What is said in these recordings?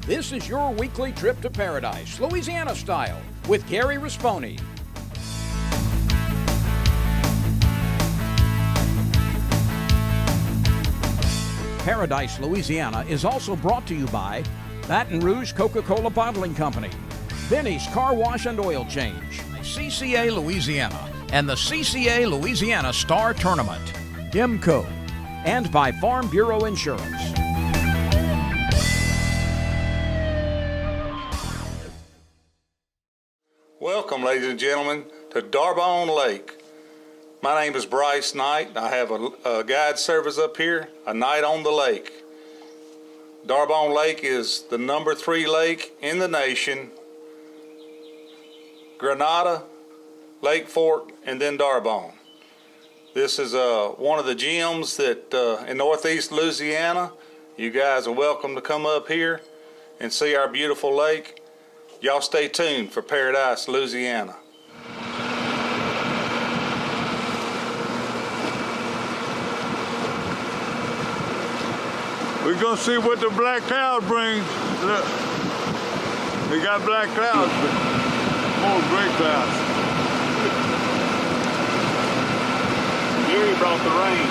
This is your weekly trip to paradise, Louisiana style, with Gary Risponi. Paradise, Louisiana is also brought to you by Baton Rouge Coca-Cola Bottling Company, Benny's Car Wash and Oil Change, CCA Louisiana, and the CCA Louisiana Star Tournament, IMCO, and by Farm Bureau Insurance. Welcome, ladies and gentlemen, to D'Arbonne Lake. My name is Bryce Knight. I have a guide service up here, a night on the lake. D'Arbonne Lake is the number 3 lake in the nation. Grenada, Lake Fork, and then D'Arbonne. This is one of the gems that in northeast Louisiana. You guys are welcome to come up here and see our beautiful lake. Y'all stay tuned for Paradise, Louisiana. We're gonna see what the black cloud brings. Look, we got black clouds, but more gray clouds. Gary brought the rain.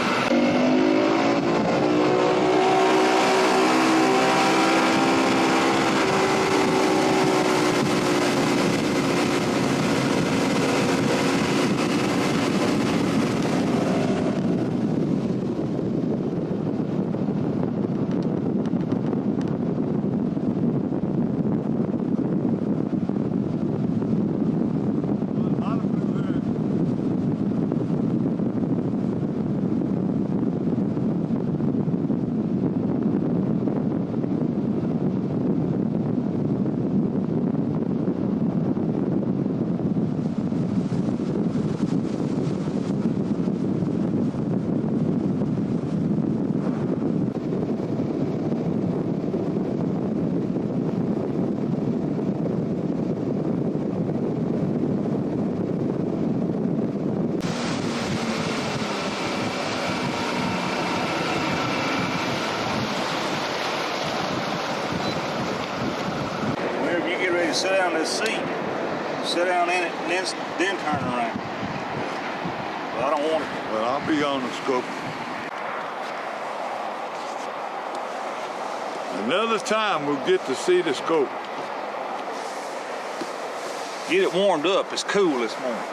Sit down in this seat, sit down in it, and then turn around. But I don't want it. Well, I'll be on the scope. Another time we'll get to see the scope. Get it warmed up. It's cool this morning.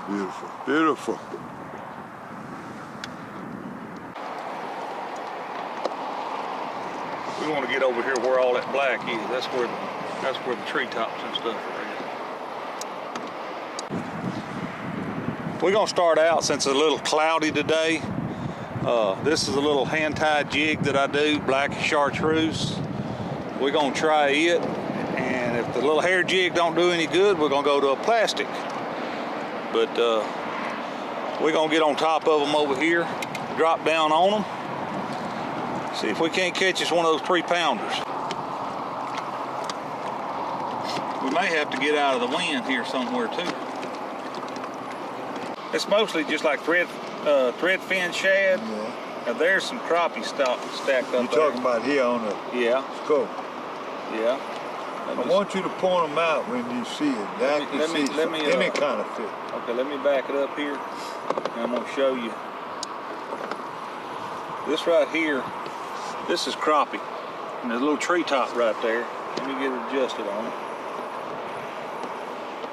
Beautiful, beautiful. We want to get over here where all that black is. That's where the treetops and stuff are at. We're gonna start out, since it's a little cloudy today. This is a little hand-tied jig that I do, black chartreuse. We're gonna try it, and if the little hair jig don't do any good, we're gonna go to a plastic. But we're gonna get on top of them over here, drop down on them. See if we can't catch us one of those 3-pounders. We may have to get out of the wind here somewhere too. It's mostly just like thread fin shad. Yeah. Now there's some crappie stacked up there. You're talking about here on the scope. Yeah. I want you to point them out when you see it. Let me any kind of fish. Okay, let me back it up here, and I'm gonna show you. This right here. This is crappie, and there's a little treetop right there. Let me get it adjusted on it.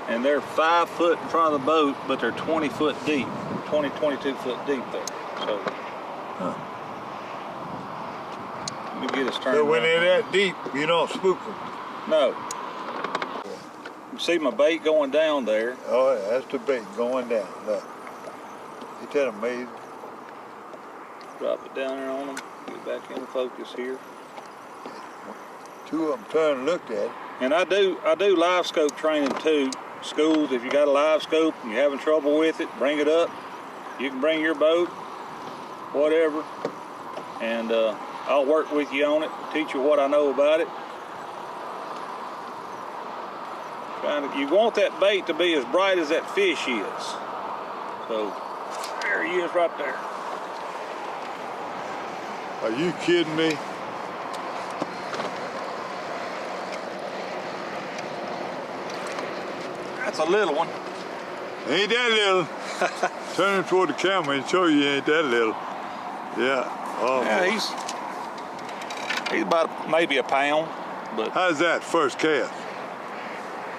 And they're 5 foot in front of the boat, but they're 20 foot deep, 22 foot deep there. So, let me get us turned. So when they're that deep, you don't spook them. No. You see my bait going down there. Oh, yeah, that's the bait going down. Look. Ain't that amazing? Drop it down there on them. Get back in focus here. 2 of them turned and looked at it. And I do live scope training too. Schools, if you got a live scope and you're having trouble with it, bring it up. You can bring your boat, whatever, and I'll work with you on it, teach you what I know about it. You want that bait to be as bright as that fish is. So There he is right there. Are you kidding me? That's a little one. Ain't that little. Turn him toward the camera and show you ain't that little. Yeah. Oh, Yeah, he's about maybe a pound, but how's that first cast?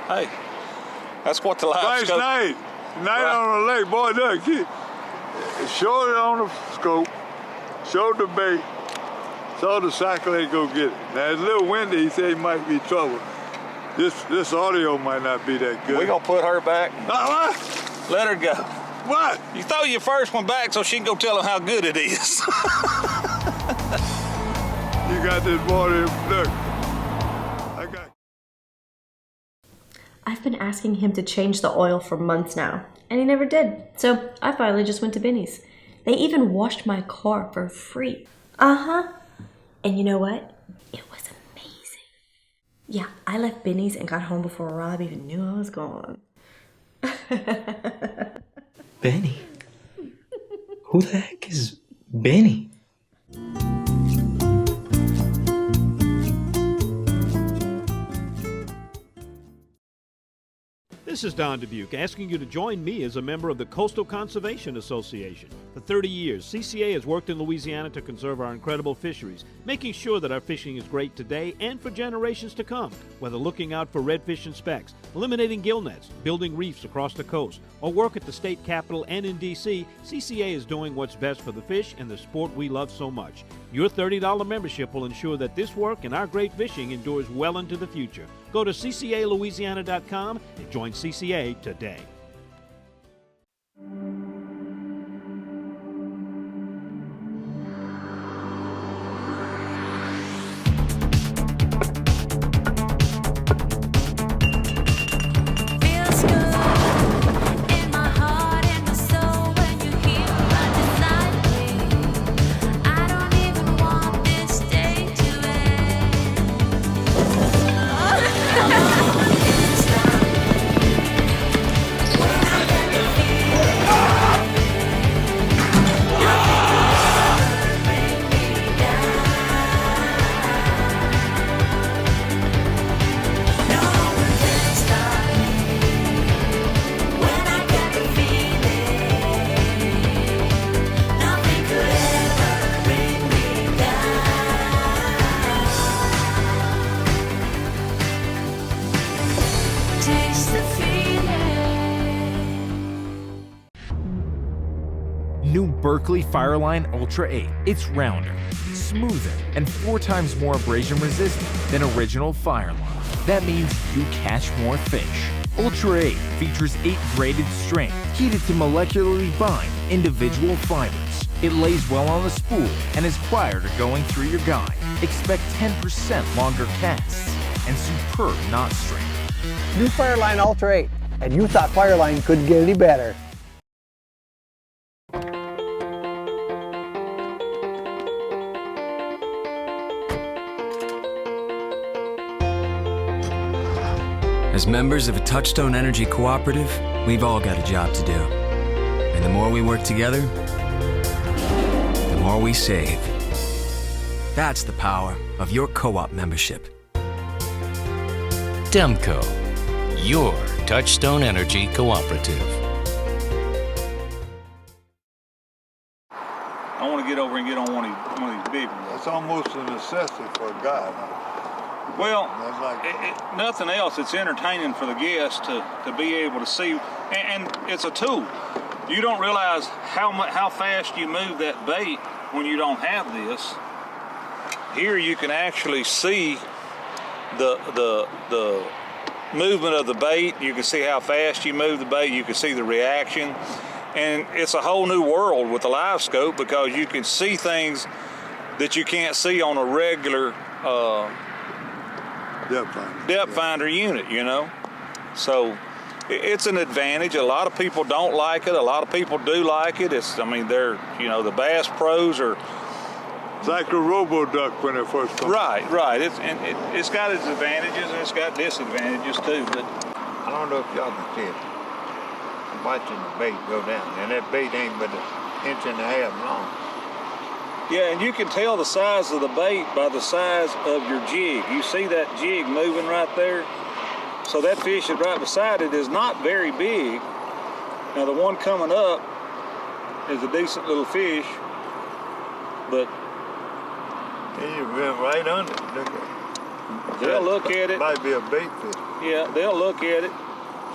hey, that's what the live Nice scope. night. Night Right. on the lake. Boy, look. Show it on the scope. Show the bait. Saw the cycle they go get it. Now it's a little windy. He said he might be trouble. This audio might not be that good. We gonna put her back. What? Let her go. What? You throw your first one back so she can go tell him how good it is. You got this water. Look. I got. I've been asking him to change the oil for months now, and he never did. So I finally just went to Benny's. They even washed my car for free. Uh-huh. And you know what? It was amazing. Yeah, I left Benny's and got home before Rob even knew I was gone. Benny? Who the heck is Benny? This is Don Dubuque asking you to join me as a member of the Coastal Conservation Association. For 30 years, CCA has worked in Louisiana to conserve our incredible fisheries, making sure that our fishing is great today and for generations to come. Whether looking out for redfish and specks, eliminating gill nets, building reefs across the coast, or work at the state capitol and in D.C., CCA is doing what's best for the fish and the sport we love so much. Your $30 membership will ensure that this work and our great fishing endures well into the future. Go to ccalouisiana.com and join CCA today. Feels good in my heart and my soul when you hear undeniably. I don't even want this day to taste the feeling. New Berkeley Fireline Ultra 8. It's rounder, smoother, and 4 times more abrasion resistant than original Fireline. That means you catch more fish. Ultra 8 features 8 braided strings heated to molecularly bind individual fibers. It lays well on the spool and is prior to going through your guide. Expect 10% longer casts and superb knot strength. New Fireline Ultra 8, and you thought Fireline couldn't get any better. As members of a Touchstone Energy cooperative, we've all got a job to do. And the more we work together, the more we save. That's the power of your co-op membership. Demco, your Touchstone Energy cooperative. I want to get over and get on one of these big ones. That's almost a necessity for a guy. Huh? Well, That's like nothing else. It's entertaining for the guests to be able to see, and it's a tool. You don't realize how fast you move that bait when you don't have this. Here you can actually see the movement of the bait. You can see how fast you move the bait. You can see the reaction, and it's a whole new world with the live scope because you can see things that you can't see on a regular depth finder unit, you know. So it's an advantage. A lot of people don't like it. A lot of people do like it. They're, the bass pros are. It's like a robo-duck when it first comes. Right. It's got its advantages and it's got disadvantages too. But I don't know if y'all can see it. watching the bait go down, and that bait ain't but an inch and a half long. Yeah, and you can tell the size of the bait by the size of your jig. You see that jig moving right there? So that fish is right beside it is not very big. Now the one coming up is a decent little fish, but You've been right under it. Look at it. they'll look at it. Might be a bait fish. Yeah, they'll look at it.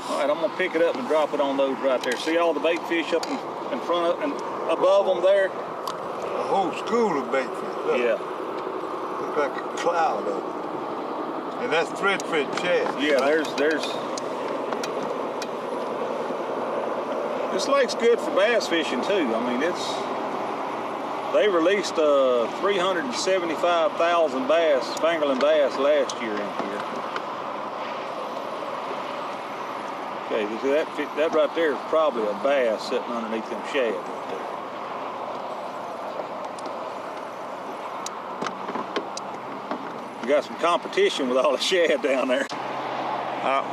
All right, I'm gonna pick it up and drop it on those right there. See all the bait fish up in front of and above them there? A whole school of bait fish. Look. Yeah. Look like a cloud of it. And that's threadfin shad. Yeah, right? there's. This lake's good for bass fishing too. I mean, they released 375,000 bass, fingerling bass last year in here. Okay, that right there is probably a bass sitting underneath them shad right there. You got some competition with all the shad down there.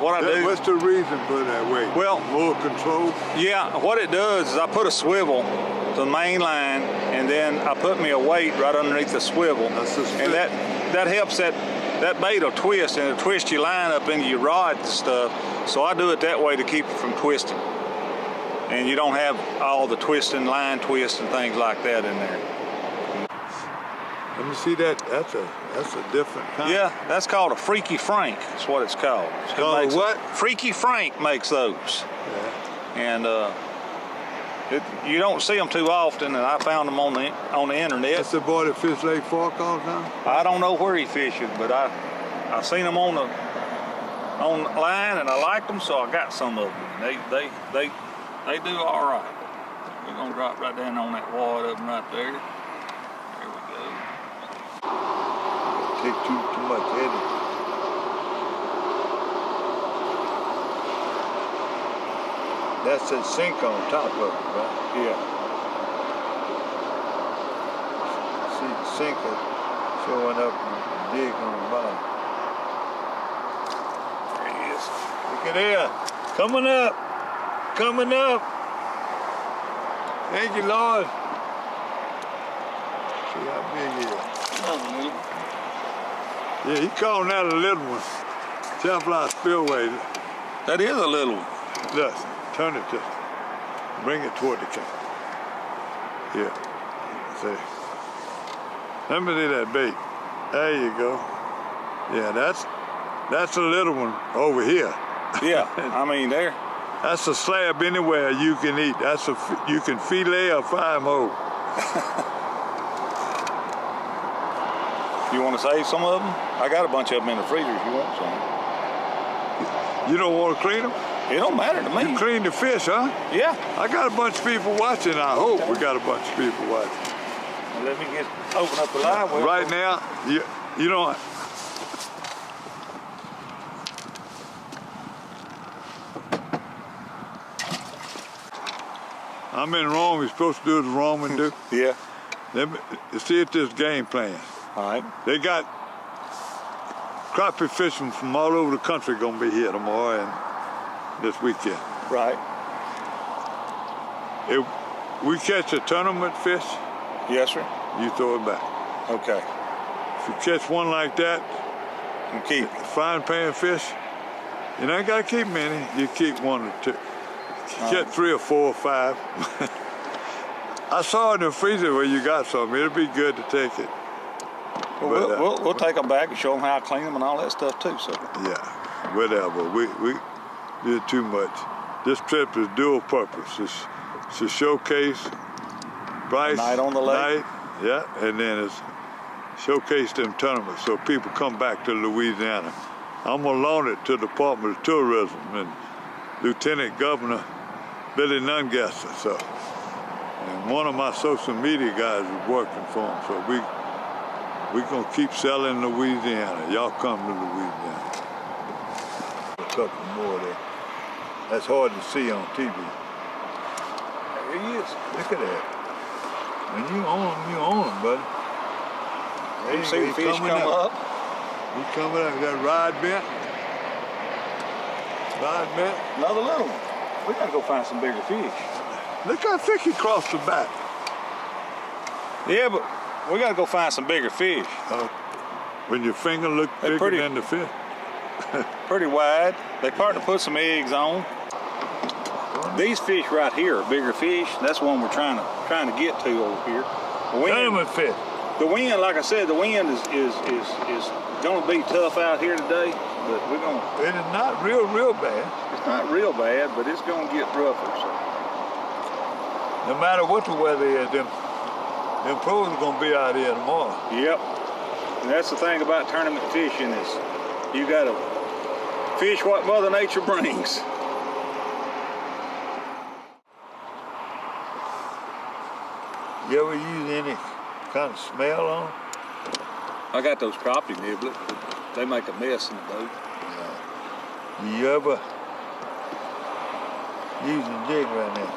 What I do? What's the reason for that way? Well, more control. Yeah, what it does is I put a swivel to the main line, and then I put me a weight right underneath the swivel, and that helps that bait will twist, and it'll twist your line up into your rod and stuff. So I do it that way to keep it from twisting, and you don't have all the twisting, line twists and things like that in there. Let me see that. That's a different kind. Yeah, that's called a Freaky Frank. That's what it's called. It's called what? Freaky Frank makes those. Yeah. And you don't see them too often, and I found them on the internet. That's the boy that fish Lake Fork all the time? I don't know where he fishing, but I seen them on the line, and I liked them, so I got some of them. They do all right. We're gonna drop right down on that wad of them right there. There we go. Take too much heading. That's that sink on top of it, right? Yeah. See the sink is showing up and dig on the bottom. There he is. Look at there. Coming up. Coming up. Thank you, Lord. See how big he is. Yeah, he calling that a little one. Champlain Spillway. That is a little one. Look, turn it just. Bring it toward the camera. Yeah. See. Let me see that bait. There you go. Yeah, that's a little one over here. Yeah, I mean there. That's a slab anywhere you can eat. You can fillet or fry them whole. You want to save some of them? I got a bunch of them in the freezer if you want some. You don't want to clean them? It don't matter to me. You clean the fish, huh? Yeah. I got a bunch of people watching. I hope we got a bunch of people watching. Let me open up the live well. Right now, you don't. I'm in Rome. You're supposed to do as the Romans do. Yeah. Let me see if this game plan. All right. They got crappie fishermen from all over the country gonna be here tomorrow and this weekend. Right. If we catch a tournament fish, yes, sir. You throw it back. Okay. If you catch one like that, and keep fine pan fish, you ain't gotta keep many. You keep one or two. Get 3 or 4 or 5. I saw in the freezer where you got some. It'll be good to take it. Well, we'll take them back and show them how I clean them and all that stuff too. So. Yeah, whatever. We did too much. This trip is dual purpose. It's to showcase price. Night on the lake. Night, yeah, and then it's showcase them tournaments so people come back to Louisiana. I'm gonna loan it to the Department of Tourism and Lieutenant Governor Billy Nungesser. So, and one of my social media guys is working for him. So we're gonna keep selling Louisiana. Y'all come to Louisiana. A couple more there. That's hard to see on TV. There he is. Look at that. When you own them, buddy. There You see the fish come up. He's coming up. That rod bent. Rod bent. Another little one. We gotta go find some bigger fish. Look how thick he crossed the back. Yeah, but we gotta go find some bigger fish. When your finger look They're bigger than the fish. Pretty wide. They partner to put some eggs on. These fish right here are bigger fish. That's one we're trying to get to over here. Tournament fish. The wind, like I said, the wind is gonna be tough out here today, but we're gonna. It is not real bad. It's not real bad, but it's gonna get rougher. So. No matter what the weather is, them pros are gonna be out here tomorrow. Yep. And that's the thing about tournament fishing is you gotta fish what Mother Nature brings. You ever use any kind of smell on them? I got those crappie niblets. They make a mess in the boat. Yeah. You ever use a jig right now?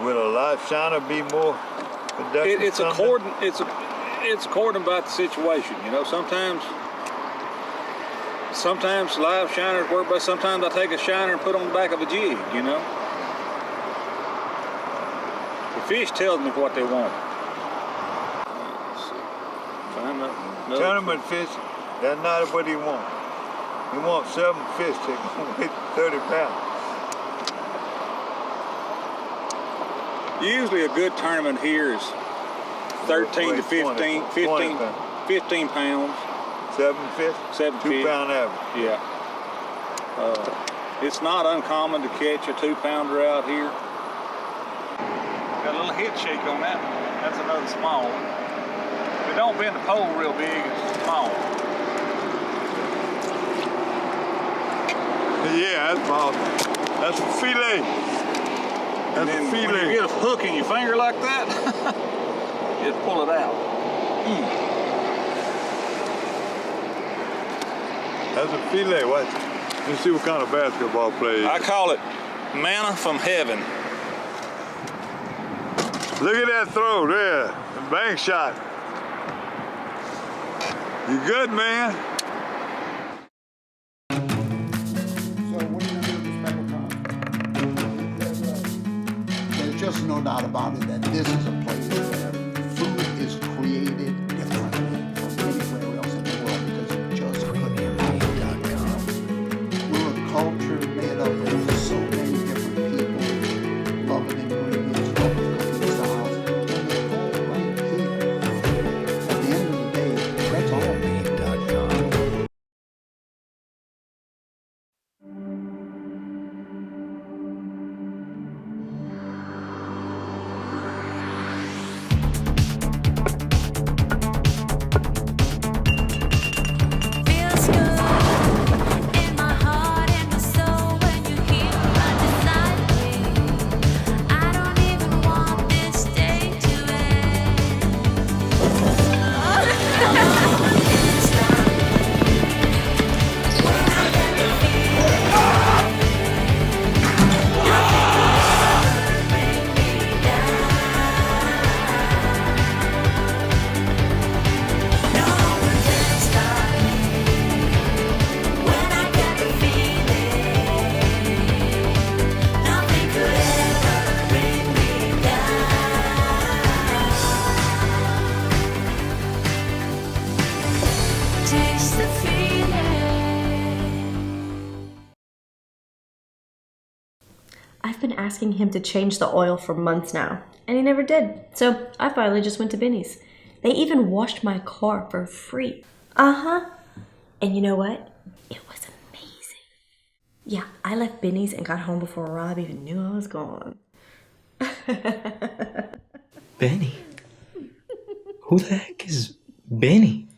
Will a live shiner be more productive? It's according about the situation. You know, sometimes live shiners work, but sometimes I take a shiner and put on the back of a jig. You know, the fish tells me what they want. Tournament fish, that's not what he wants. He wants 7 fish that can weigh 30 pounds. Usually a good tournament here is 13 to 15 pounds. 7 fish? 7 2 fish. pound average. Yeah. It's not uncommon to catch a 2-pounder out here. Got a little head shake on that one. That's another small one. If it don't bend the pole real big, it's small. Yeah, that's small. That's a fillet. That's a fillet. When you get a hook in your finger like that, just pull it out. That's a fillet. Watch. Let's see what kind of basketball player. I call it manna from heaven. Look at that throw there. The bank shot. You good, man? So what are you gonna do with this special time? There's just no doubt about it that this is a place where food is created differently from anywhere else in the world because it just couldn't. We're a culture made up of so many different people, loving ingredients, loving cooking styles, and they're all right here. At the end of the day, that's all. Feels good in my heart and my soul when you hear my desire. I don't even want this day to end. When I get the feeling, nothing could ever bring me down. Taste the feeling. I've been asking him to change the oil for months now, and he never did. So I finally just went to Benny's. They even washed my car for free. And you know what? It was amazing. Yeah, I left Benny's and got home before Rob even knew I was gone. Benny? Who the heck is Benny?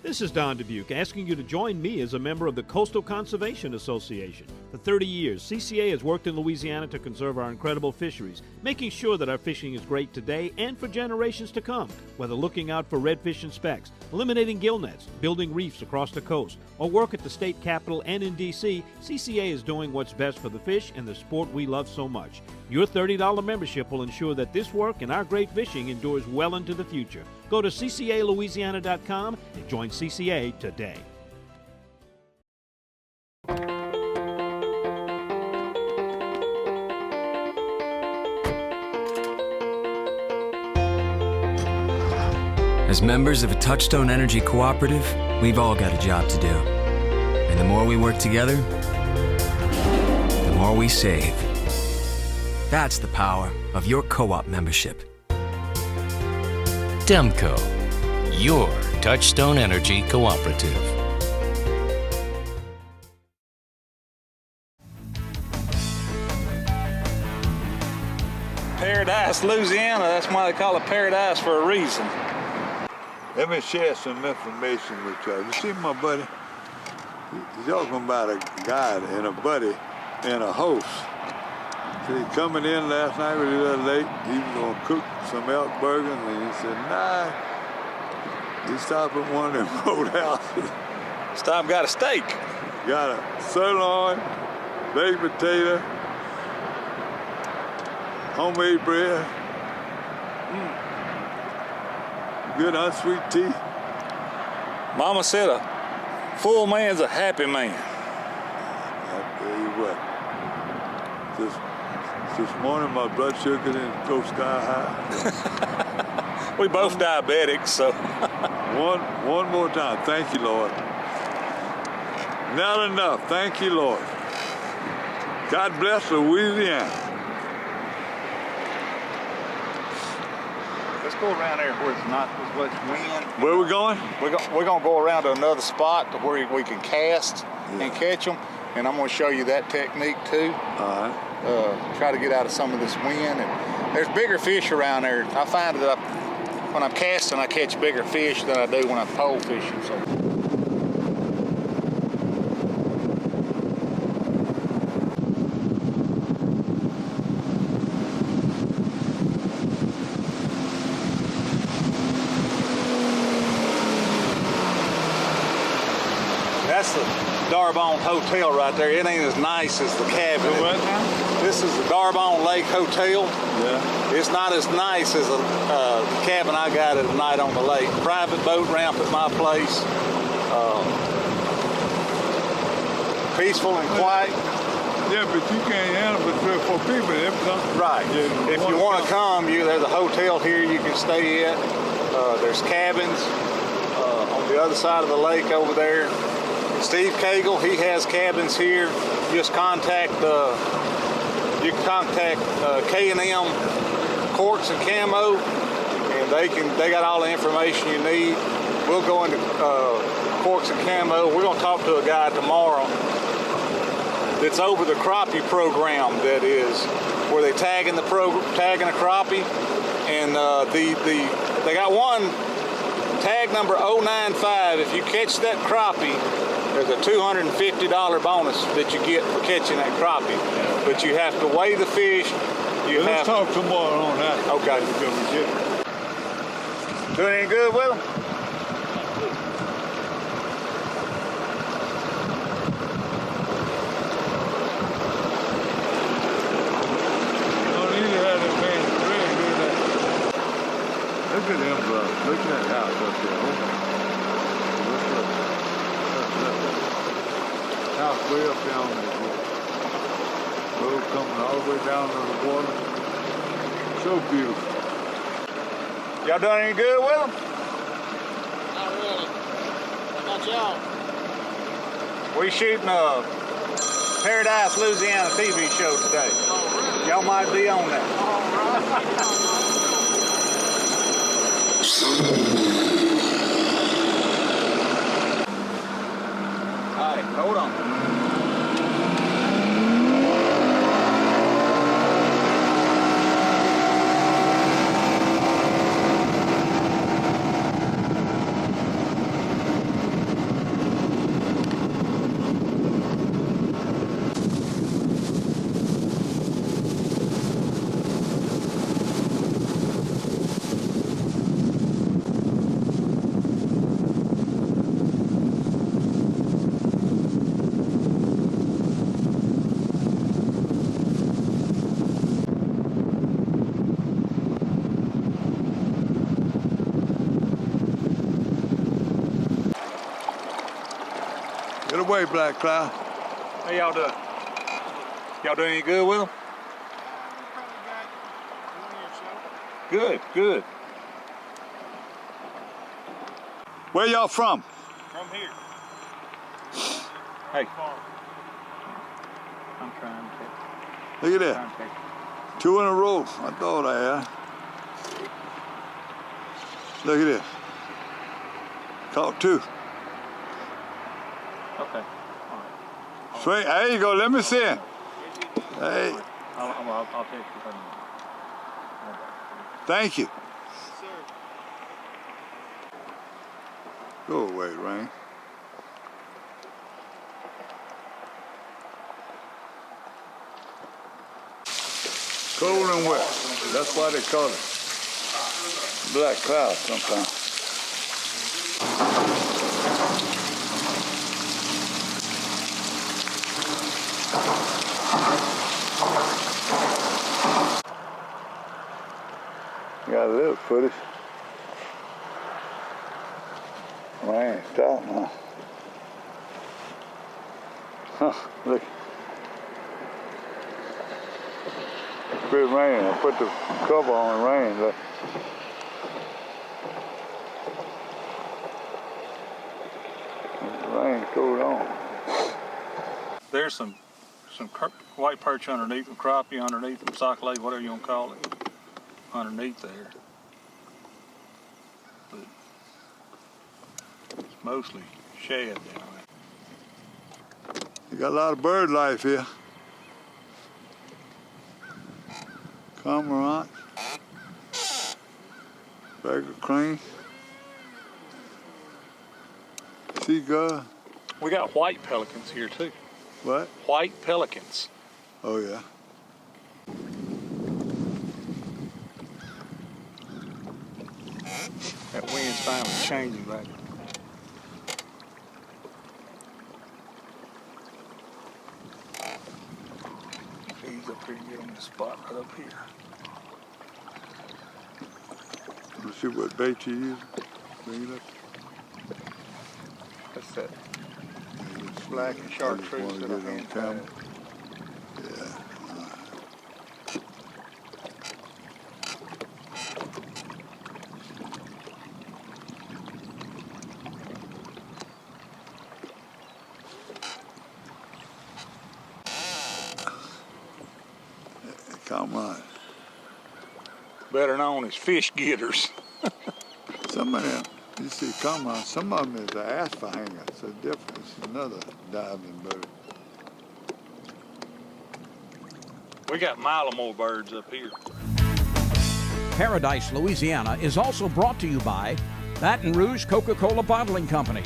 This is Don Dubuque asking you to join me as a member of the Coastal Conservation Association. For 30 years, CCA has worked in Louisiana to conserve our incredible fisheries, making sure that our fishing is great today and for generations to come. Whether looking out for redfish and specks, eliminating gill nets, building reefs across the coast, or work at the state capitol and in D.C., CCA is doing what's best for the fish and the sport we love so much. Your $30 membership will ensure that this work and our great fishing endures well into the future. Go to ccalouisiana.com and join CCA today. As members of a Touchstone Energy Cooperative, we've all got a job to do. And the more we work together, the more we save. That's the power of your co-op membership. Demco, your Touchstone Energy Cooperative. Paradise, Louisiana, that's why they call it paradise for a reason. Let me share some information with you. You see my buddy? He's talking about a guy and a buddy and a host. So he coming in last night with a little late. He was gonna cook some elk burgers, and he said, nah. He stopped at one of them roadhouses. Stop and got a steak. Got a sirloin, baked potato, homemade bread, good unsweet tea. Mama said a full man's a happy man. I tell you what, this morning my blood sugar didn't go sky high. We both diabetics, so. One more time, thank you, Lord. Not enough, thank you, Lord. God bless Louisiana. Let's go around there where it's not as much wind. Where are we going? We're gonna go around to another spot to where we can cast and catch them, and I'm gonna show you that technique too. All right. Try to get out of some of this wind. And there's bigger fish around there. I find that when I'm casting, I catch bigger fish than I do when I'm pole fishing. So. That's the Darbone Hotel right there. It ain't as nice as the cabin. What now? This is the Darbone Lake Hotel. Yeah. It's not as nice as the cabin I got at night on the lake. Private boat ramp at my place. Peaceful and quiet. Yeah, but you can't handle but 3 or 4 people. Right. If you want to come, there's a hotel here you can stay at. There's cabins on the other side of the lake over there. Steve Cagle, he has cabins here. Just contact you can contact K&M Corks and Camo, and they got all the information you need. We'll go into Corks and Camo. We're going to talk to a guy tomorrow that's over the crappie program. That is where they tagging a crappie, and they got one tag number 095. If you catch that crappie, there's a $250 bonus that you get for catching that crappie. But you have to weigh the fish. Let's talk tomorrow on that. Okay. Doing any good with them? Look at them brothers. Look at that house up there. Look. House way up down the road coming all the way down to the water. So beautiful. Y'all done any good with them? Not really. How about y'all? We shooting a Paradise, Louisiana TV show today. Oh, really? Y'all might be on that. All right. All right, hold on. Get away, Black Cloud. How y'all doing? Y'all doing any good with them? Good, good. Where y'all from? From here. Hey. I'm trying to Look at that. 2 in a row. I thought I had. Look at this. Caught 2. Okay. Sweet. There you go. Let me see it. Hey. I'll take you. Thank you. Go away, Rain. Cold and wet. That's why they call it Black Cloud sometimes. Got a little footage. Rain stopped now. Huh, look. Quit raining. I put the cover on and rain. Look. The rain cooled on. There's some white perch underneath them, crappie underneath them, sockeye, whatever you want to call it, underneath there. But it's mostly shad down there. You got a lot of bird life here. Cormorant, beggar crane, seagull. We got white pelicans here too. What? White pelicans. Oh yeah. That wind's finally changing back. He's up here getting the spot right up here. Let's see what bait you use. Bring it up. That's that black and chartreuse that I hand tied. Yeah. Come on. Better known as fish getters. Some of them, you see, come on, some of them is an asper hanger. It's a difference. Another diving bird. We got Malamore birds up here. Paradise, Louisiana is also brought to you by Baton Rouge Coca-Cola Bottling Company,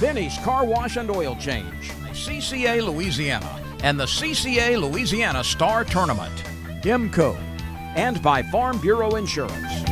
Benny's Car Wash and Oil Change, CCA Louisiana, and the CCA Louisiana Star Tournament, IMCO, and by Farm Bureau Insurance.